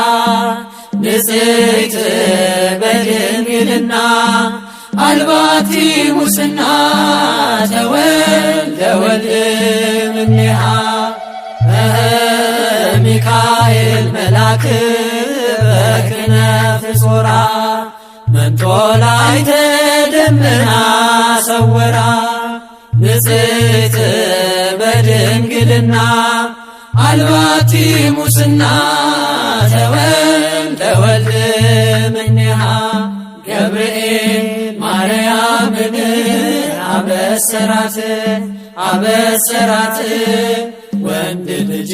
ንጽሕት በድንግልና አልባቲ ሙስና ተወልደ ወልድ እምኔሃ ሚካኤል መልአክ በክነፍ ጾራ መንጦላዕተ ደመና ሰወራ ንጽሕት በድንግልና አልባቲ ሙስና ተወልደ ወልድ እምኔሃ ገብርኤል ማርያምን አበሰራት ወንድ ልጅ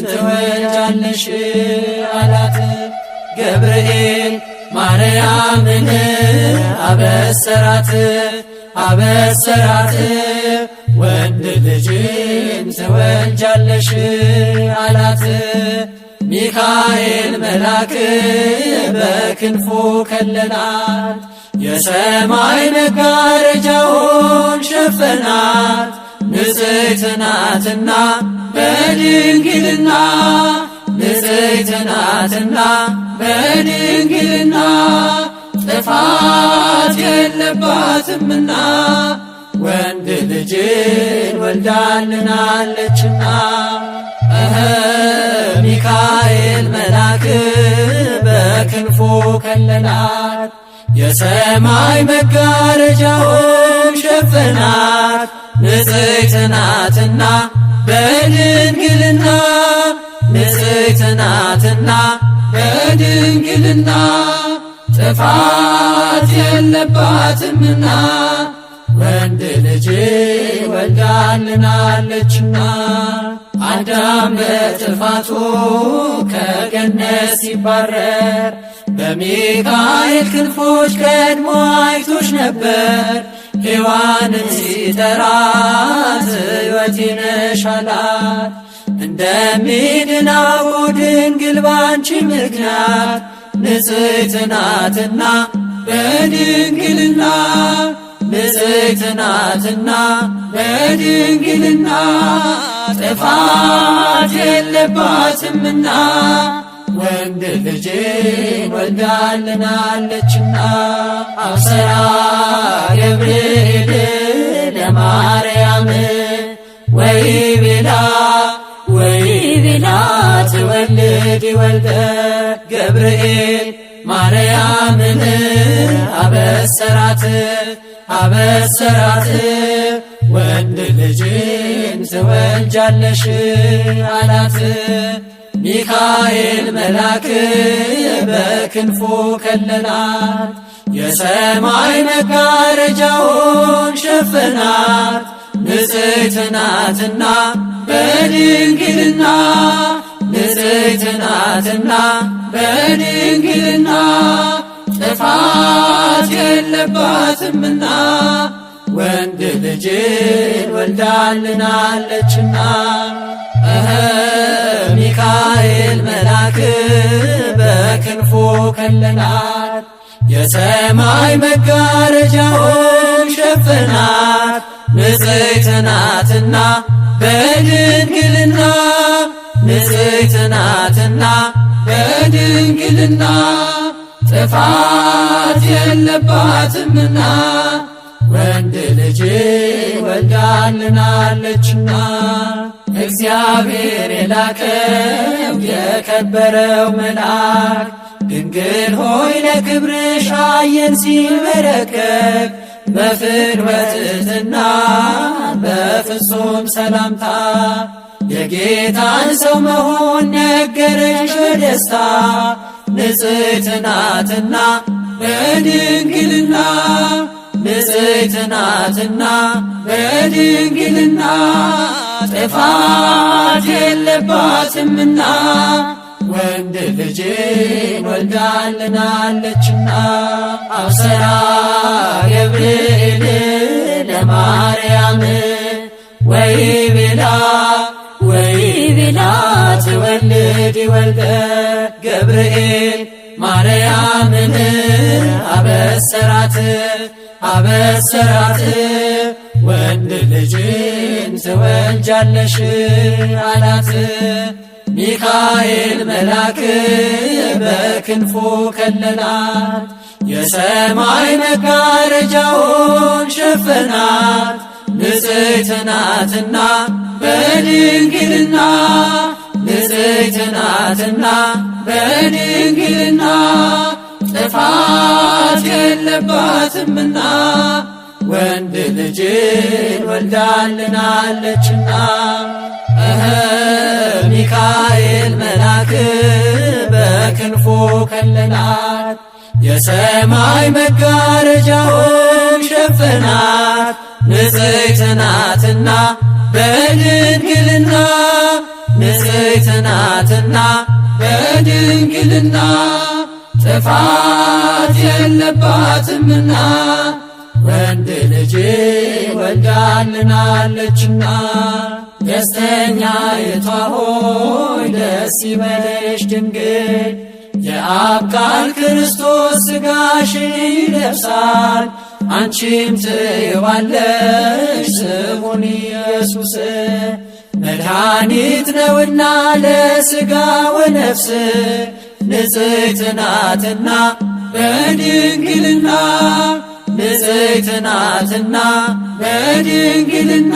ትወልጃለሽ አላት። ገብርኤል ማርያምን አበሰራት ወንድ ልጅን ትወልጃለሽ አላት። ሚካኤል መልአክ በክንፉ ከለላት የሰማይ መጋረጃውን ሸፈናት። ንጽሕት ናትና በድንግልና ጥፋት የለባትምና ወንድ ልጅን ወልዳልናለችና። ሚካኤል መልአክ በክንፉ ከለላት የሰማይ መጋረጃውን ሸፈናት። ንጽሕት ናትና በድንግልና ጥፋት የለባትምና ወንድ ልጅ ወልዳልናለችና አዳም በጥፋቱ ከገነት ሲባረር በሚካኤል ክንፎች ቀድሞ አይቶሽ ነበር። ሔዋንን ሲጠራት ሕይወቴ ነሽ አላት። እንደሚድን አውቆ ድንግል ባንቺ ምክንያት ንጽሕት ናትና በድንግልና ንጽሕት ናትና በድንግልና ጥፋት የለባትምና ወንድ ልጅን ወልዳልናለችና። አብሰራ ገብርኤል ለማርያም ወይቤላ ትወልድ ወልደ ገብርኤል ማርያምን አበሰራት ወንድ ልጅን ትወልጃለሽ አላት። ሚካኤል መልአክ በክንፉ ከለላት፣ የሰማይ መጋረጃውን ሸፈናት። ንጽሕት ናትና በድንግልና ንጽሕት ናትና በድንግልና ጥፋት የለባትምና ወንድ ልጅን ወልዳልናለችና። ሚካኤል መልአክ በክንፉ ከለላት፣ የሰማይ መጋረጃውን ሸፈናት። ንጽሕት ናትና በድንግልና ንጽሕት ናትና በድንግልና ጥፋት የለባትምና ወንድ ልጅ ወልዳልናለችና። እግዚአብሔር የላከው የከበረው መልአክ ድንግል ሆይ ለክብርሽ አየን ሲንበረከክ በፍቅር በትሕትና በፍጹም ሰላምታ የጌታን ሰው መሆን ነገረች በደስታ። ንጽሕት ናትና በድንግልና ንጽሕት ናትና በድንግልና ጥፋት የለባትምና ወንድ ልጅን ወልዳልናለችና። አብሰራ ገብርኤል ለማርያም ወይቤላ ትወልድ ወልደ ገብርኤል ማርያምን አበሰራት ወንድ ልጅን ትወልጃለሽ አላት። ሚካኤል መልአክ በክንፉ ከለላት፣ የሰማይ መጋረጃውን ሸፈናት። ንጽሕት ናትና በድንግልና ንጽሕት ናትና በድንግልና ጥፋት የለባትምና ወንድ ልጅን ወልዳልናለችና። ሚካኤል መልአክ በክንፉ ከለላት፣ የሰማይ መጋረጃውን ሸፈናት። ንጽሕት ናትና በድንግልና ንጽሕት ናትና በድንግልና ጥፋት የለባትምና ወንድ ልጅ ወልዳልናለችና። ደስተኛይቷ ሆይ ደስ ይበልሽ ድንግል፣ የአብ ቃል ክርስቶስ ሥጋሽን ይለብሳል። አንቺም ትይዋለሽ ስሙን ኢየሱስ፣ መድኃኒት ነውና ለሥጋ ወነፍስ። ንጽሕት ናትና በድንግልና ንጽሕት ናትና በድንግልና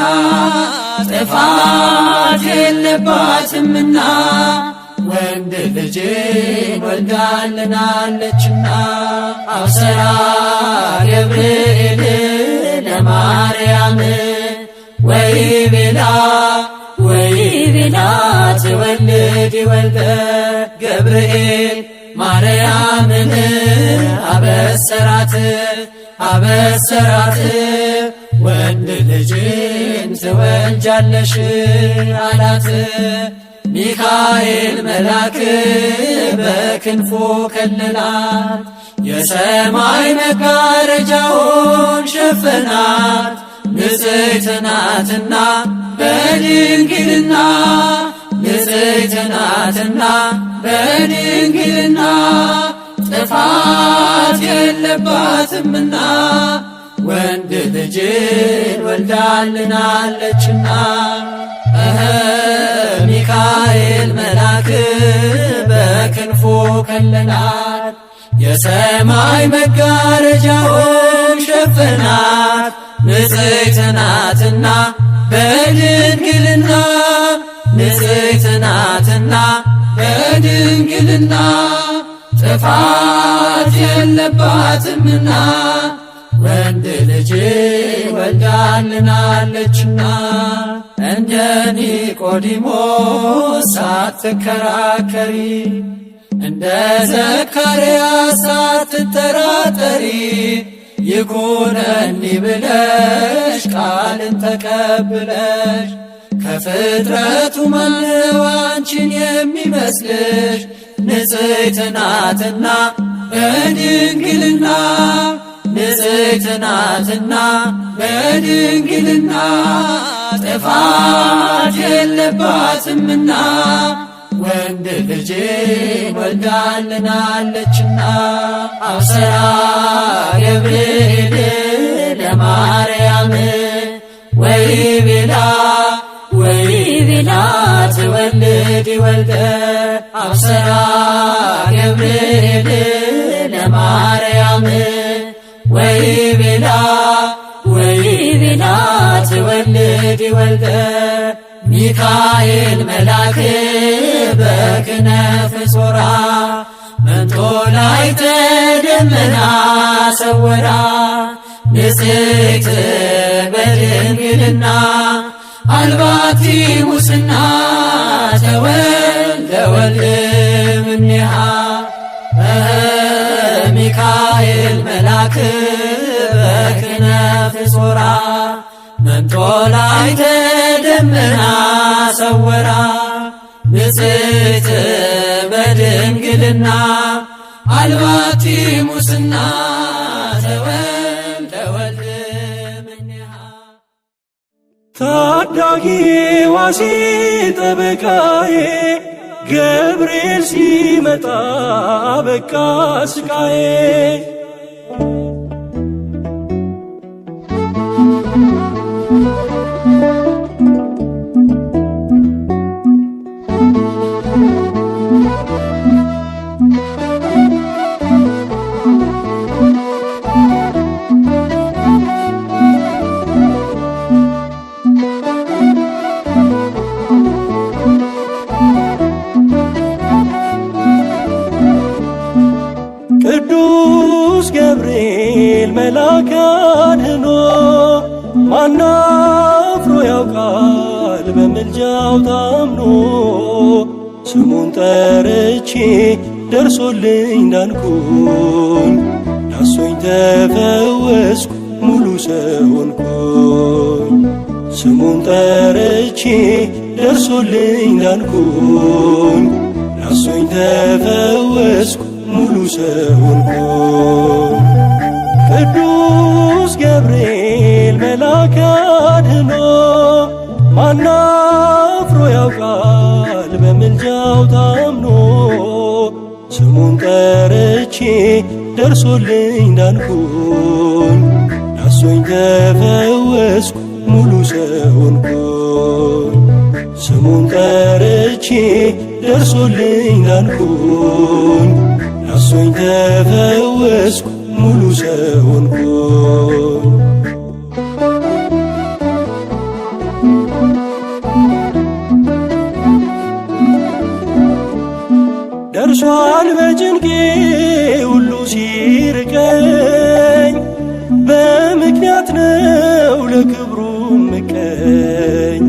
ጥፋት የለባትምና ወንድ ልጅን ወልዳልናለችና። አብሰራ ገብርኤል ለማርያም ወይቤላ ትወልድ ወልደ ገብርኤል ማርያምን አበሰራት ወንድ ልጅን ትወልጃለሽ አላት። ሚካኤል መልአክ በክንፉ ከለላት፣ የሰማይ መጋረጃውን ሸፈናት። ንጽሕት ናትና በድንግልና ንጽሕት ናትና በድንግልና ጥፋት የለባትምና ወንድ ልጅን ወልዳልናለችና። ሚካኤል መልአክ በክንፉ ከለላት፣ የሰማይ መጋረጃውን ሸፈናት። ንጽሕት ናትና በድንግልና ንጽሕት ናትና በድንግልና ጥፋት የለባትምና ወንድ ልጅ ወልዳልናለችና። እንደ ኒቆዲሞስ ሳትከራከሪ እንደ ዘካርያስ ሳትጠራጠሪ ይኩነኒ ብለሽ ቃልን ተቀብለሽ ከፍጥረቱ ማነው አንቺን የሚመስልሽ? ንጽሕት ናትና በድንግልና ንጽሕት ናትና በድንግልና ጥፋት የለባትምና ወንድ ልጅ ወልዳልናለችና። አብሰራ ገብርኤል ለማርያም ወይቤላ ትወልድ ወልደ። አብሰራ ገብርኤል ለማርያም ወይቤላ ትወልድ ወልደ። ሚካኤል መልአክ በክነፍ ጾራ መንጦላዕተ ደመና ሰወራ። ንጽሕት በድንግልና አልባቲ ሙስና ተወልደ ወልድ እምኔሃ። ሚካኤል መልአክ በክነፍ ጾራ መንጦላዕተ ደመና ሰወራ። ንጽሕት በድንግልና አልባቲ ሙስና ተወልደ ወልድ እምኔሃ። ታዳጊ ዋሴ ጠበቃዬ ገብርኤል ሲመጣ በቃ ስቃዬ። ቅዱስ ገብርኤል መልአከ አድኅኖ ማናፍሮ ያውቃል በምልጃው ታምኖ። ስሙን ጠርቼ ደርሶልኝ ዳንኩኝ፣ ዳሶኝ ተፈወስኩ ሙሉ ሰው ሆንኩኝ። ስሙን ጠርቼ ደርሶልኝ ዳንኩኝ፣ ዳሶኝ ተፈወስኩ ሙሉ ሰው ሆንኩኝ። ቅዱስ ገብርኤል መልአከ አድኅኖ ማናፍሮ ያውቃል በምልጃው ታምኖ። ስሙን ጠርቼ ደርሶልኝ ዳንኩኝ፣ ዳሶኝ ተፈወስኩ ሙሉ ሰው ሆንኩኝ። ስሙን ጠርቼ ደርሶልኝ ዳንኩኝ፣ ዳሶኝ ተፈወስኩ ሙሉ ሰው ሆንኩኝ። ደርሷል በጭንቄ ሁሉ ሲርቀኝ፣ በምክንያት ነው ለክብሩ ምቀኝ።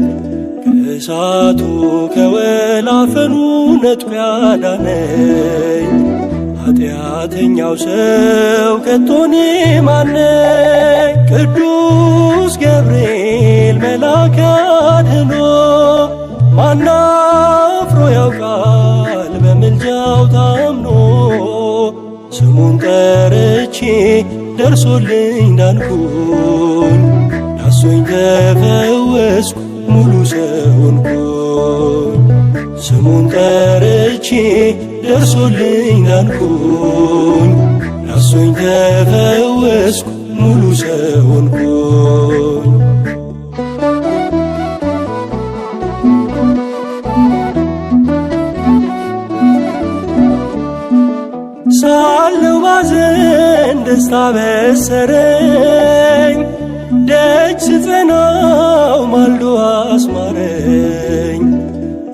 ከእሳቱ ከወላፈኑ ነጥቆ ያዳነኝ፣ ኃጢአተኛው ሰው ከቶኔ ማነኝ? ቅዱስ ገብርኤል መልአከ ደርሶልኝ ዳንኩኝ ዳሶኝ ተፈወስኩ ሙሉ ሰው ሆንኩኝ ስሙን ጠርቼ ደርሶልኝ ዳንኩኝ ዳሶኝ ተፈወስኩ ሙሉ ሰው ሆንኩኝ ሳለው ባዘን ደስታ በሰረኝ ደጅ ስጸናው ማልዶ አስማረኝ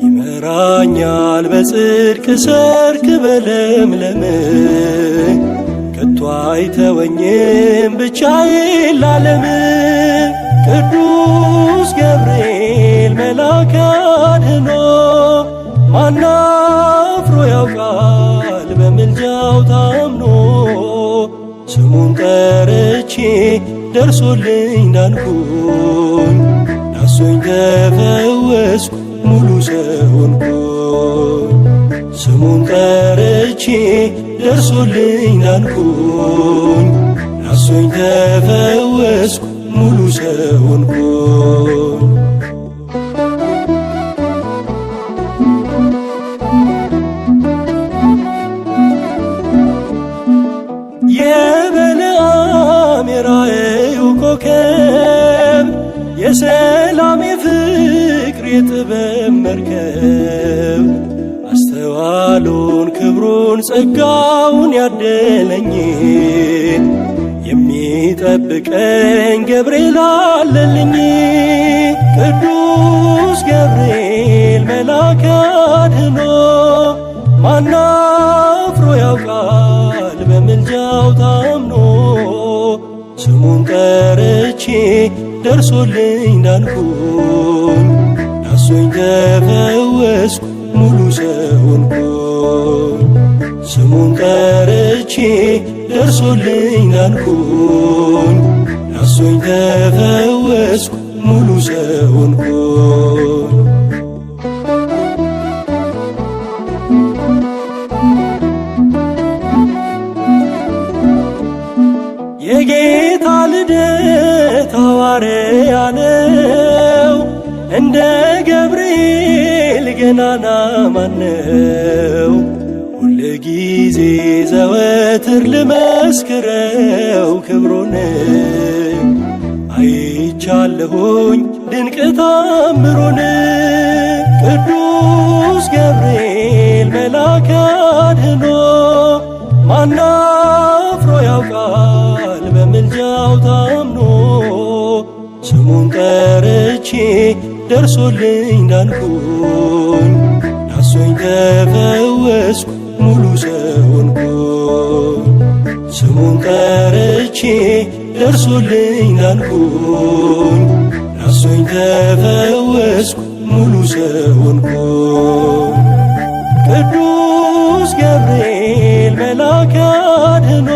ይመራኛል በጽድቅ ሰርክ በለምለም ከቶ አይተወኝም ብቻዬን ላለም ቅዱስ ገብርኤል መልአከ አድኅኖ ማናፍሮ ያውቃል በምልጃው ታምኖ ስሙን ጠርቼ ደርሶልኝ ዳንኩኝ ዳሶኝ ተፈወስኩ ሙሉ ሰው ሆንኩኝ ስሙን ጠርቼ ደርሶልኝ ዳንኩኝ ዳሶኝ ተፈወስኩ ሙሉ ሰው ሆንኩኝ የበለዓም የራእዩ ኮከብ የሰላም የፍቅር የጥበብ መርከብ አስተዋሉን ክብሩን ጸጋውን ያደለኝ የሚጠብቀኝ ገብርኤል አለልኝ ቅዱስ ገብርኤል መልአከ አድኅኖ ማናፍሮ ያውቃል በምልጃው ታምኖ ስሙን ጠርቼ ደርሶልኝ ዳንኩኝ ዳሶኝ ተፈወስኩ ሙሉ ሰው ሆንኩኝ ስሙን ጠርቼ ደርሶልኝ ዳንኩኝ ዳሶኝ ተፈወስኩ ሙሉ ሰው ሆንኩኝ የጌታ ልደት ሐዋርያ ነው እንደ ገብርኤል ገናና ማነው ሁል ጊዜ ዘወትር ልመስክረው ክብሩን አይቻለሁኝ ድንቅ ታምሩን ቅዱስ ገብርኤል መልአከ አድኅኖ ማናፍሮ ያውቃል በምልጃው ታምኖ ስሙን ጠርቼ ደርሶልኝ ዳንኩኝ ዳሶኝ ተፈወስኩ ሙሉ ሰው ሆንኩኝ ስሙን ጠርቼ ደርሶልኝ ዳንኩኝ ዳሶኝ ተፈወስኩ ሙሉ ሰው ሆንኩኝ ቅዱስ ገብርኤል መልአከ አድኅኖ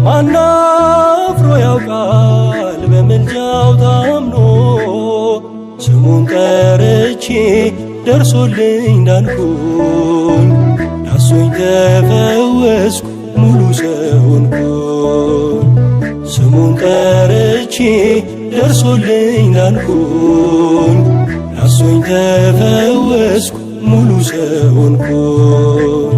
ማናፍሮ ያውቃል በምልጃው ታምኖ ስሙን ጠርቼ ደርሶልኝ ዳንኩኝ ዳሶኝ ተፈወስኩ ሙሉ ሰው ሆንኩኝ ስሙን ጠርቼ ደርሶልኝ ዳንኩኝ ዳሶኝ ተፈወስኩ ሙሉ ሰው ሆንኩኝ